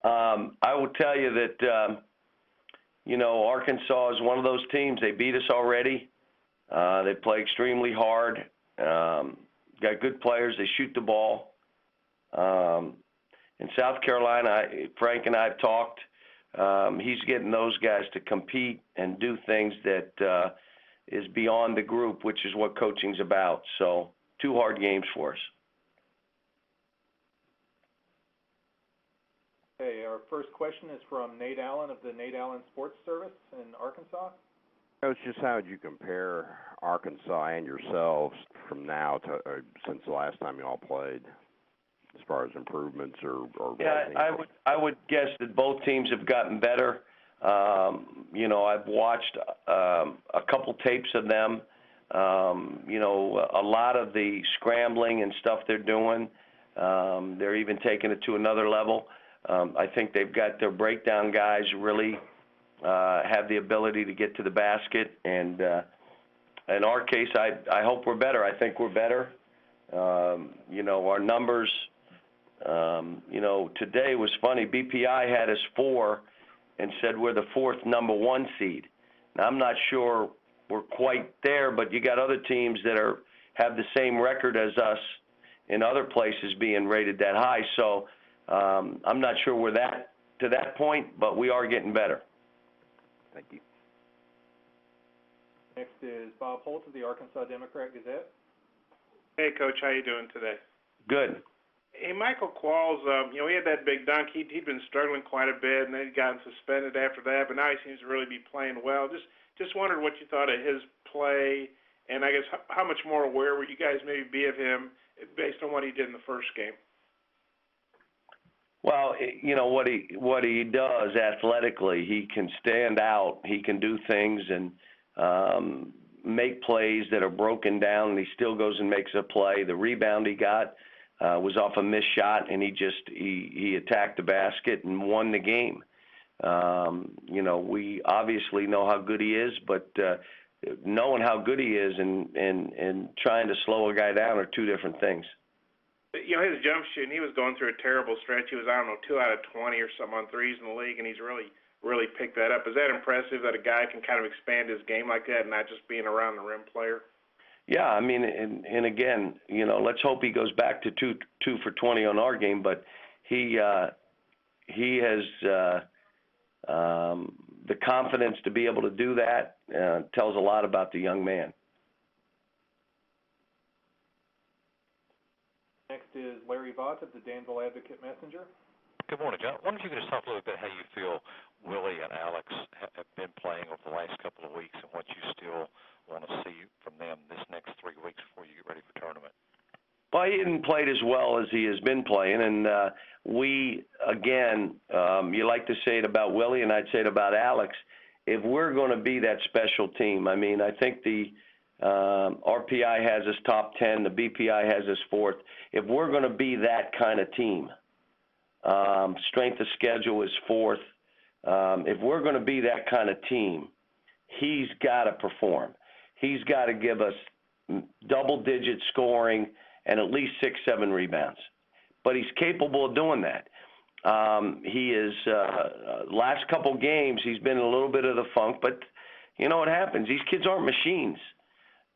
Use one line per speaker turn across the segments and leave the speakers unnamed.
I will tell you that, Arkansas is one of those teams. They beat us already. They play extremely hard. Got good players. They shoot the ball. In South Carolina, Frank and I have talked. He's getting those guys to compete and do things that is beyond the group, which is what coaching's about. So 2 hard games for us.
Okay, our first question is from Nate Allen of the Nate Allen Sports Service in Arkansas.
Coach, just how would you compare Arkansas and yourselves from now to since the last time you all played, as far as improvements or?
Yeah, I would guess that both teams have gotten better. I've watched a couple tapes of them. A lot of the scrambling and stuff they're doing. They're even taking it to another level. I think they've got their breakdown guys really have the ability to get to the basket. And in our case, I hope we're better. I think we're better. Our numbers, today was funny. BPI had us 4 and said we're the 4th number 1 seed. Now, I'm not sure we're quite there, but you got other teams that have the same record as us in other places being rated that high. So I'm not sure we're to that point, but we are getting better.
Thank you.
Next is Bob Holt of the Arkansas Democrat-Gazette.
Hey, Coach, how you doing today?
Good.
Hey, Michael Qualls, he had that big dunk. He'd been struggling quite a bit, and then he'd gotten suspended after that, but now he seems to really be playing well. Just wondered what you thought of his play, and I guess how much more aware would you guys maybe be of him based on what he did in the first game?
Well, what he does athletically, he can stand out. He can do things and make plays that are broken down, and he still goes and makes a play. The rebound he got was off a missed shot, and he attacked the basket and won the game. We obviously know how good he is, but knowing how good he is and trying to slow a guy down are 2 different things.
His jump shooting, he was going through a terrible stretch. He was, 2 out of 20 or something on threes in the league, and he's really picked that up. Is that impressive that a guy can kind of expand his game like that and not just being around the rim player?
Yeah, I mean, and again, let's hope he goes back to 2 for 20 on our game, but he has the confidence to be able to do that. Tells a lot about the young man.
Next is Larry Vaught of the Danville Advocate-Messenger.
Good morning, John. I wonder if you could just talk a little bit how you feel Willie and Alex have been playing over the last couple of weeks and what you still want to see from them this next 3 weeks before you get ready for tournament.
Well, he hadn't played as well as he has been playing, and you like to say it about Willie, and I'd say it about Alex. If we're going to be that special team, I mean, I think the RPI has us top 10, the BPI has us 4th. If we're going to be that kind of team, strength of schedule is 4th. If we're going to be that kind of team, he's got to perform. He's got to give us double-digit scoring and at least 6-7 rebounds. But he's capable of doing that. He is last couple games he's been in a little bit of the funk, but you know what happens? These kids aren't machines.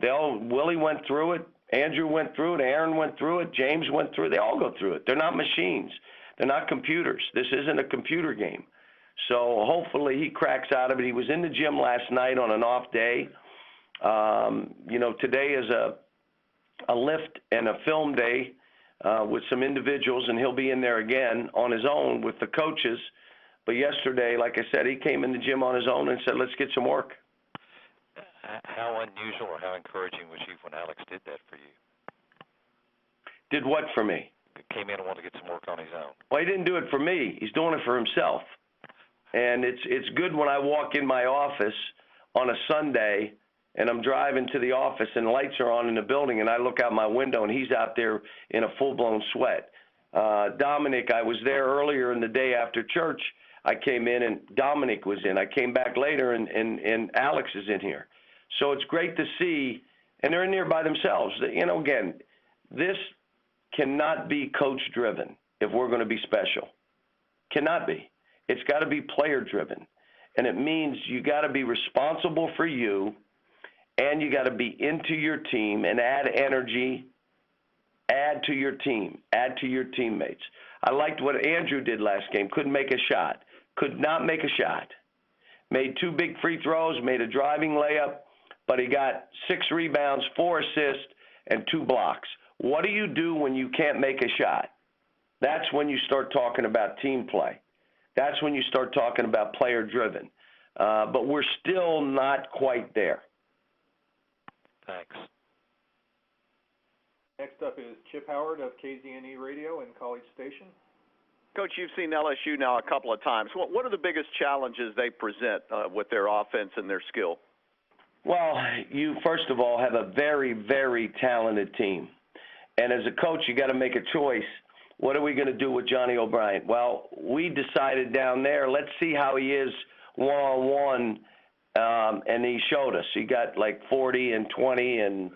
Willie went through it, Andrew went through it, Aaron went through it, James went through it. They all go through it. They're not machines. They're not computers. This isn't a computer game. So hopefully he cracks out of it. He was in the gym last night on an off day. Today is a lift and a film day with some individuals, and he'll be in there again on his own with the coaches. But yesterday, like I said, he came in the gym on his own and said, let's get some work.
How unusual or how encouraging was you when Alex did that for you?
Did what for me?
Came in and wanted to get some work on his own.
Well, he didn't do it for me. He's doing it for himself. And it's good when I walk in my office on a Sunday and I'm driving to the office and the lights are on in the building and I look out my window and he's out there in a full-blown sweat. Dominic, I was there earlier in the day after church. I came in and Dominic was in. I came back later and Alex is in here. So it's great to see, and they're in there by themselves. Again, this cannot be coach-driven if we're going to be special. Cannot be. It's got to be player-driven. And it means you got to be responsible for you, and you got to be into your team and add energy, add to your team, add to your teammates. I liked what Andrew did last game. Couldn't make a shot. Could not make a shot. Made 2 big free throws, made a driving layup, but he got 6 rebounds, 4 assists, and 2 blocks. What do you do when you can't make a shot? That's when you start talking about team play. That's when you start talking about player-driven. But we're still not quite there.
Thanks.
Next up is Chip Howard of KZNE Radio in College Station.
Coach, you've seen LSU now a couple of times. What are the biggest challenges they present with their offense and their skill?
Well, you, first of all, have a very, very talented team. And as a coach, you got to make a choice. What are we going to do with Johnny O'Brien? Well, we decided down there, let's see how he is one-on-one, and he showed us. He got like 40 and 20 and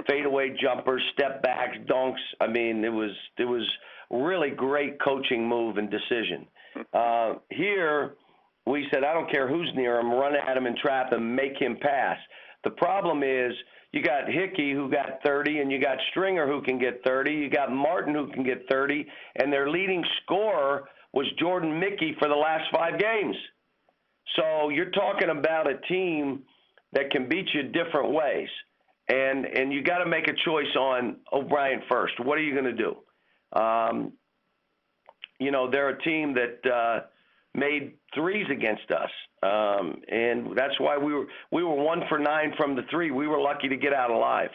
fadeaway jumpers, step backs, dunks. I mean, it was really great coaching move and decision. Here, we said, I don't care who's near him, run at him and trap him, make him pass. The problem is you got Hickey who got 30, and you got Stringer who can get 30. You got Martin who can get 30, and their leading scorer was Jordan Mickey for the last 5 games. So you're talking about a team that can beat you different ways. And you got to make a choice on O'Brien first. What are you going to do? They're a team that made threes against us, and that's why we were 1 for 9 from the 3. We were lucky to get out alive.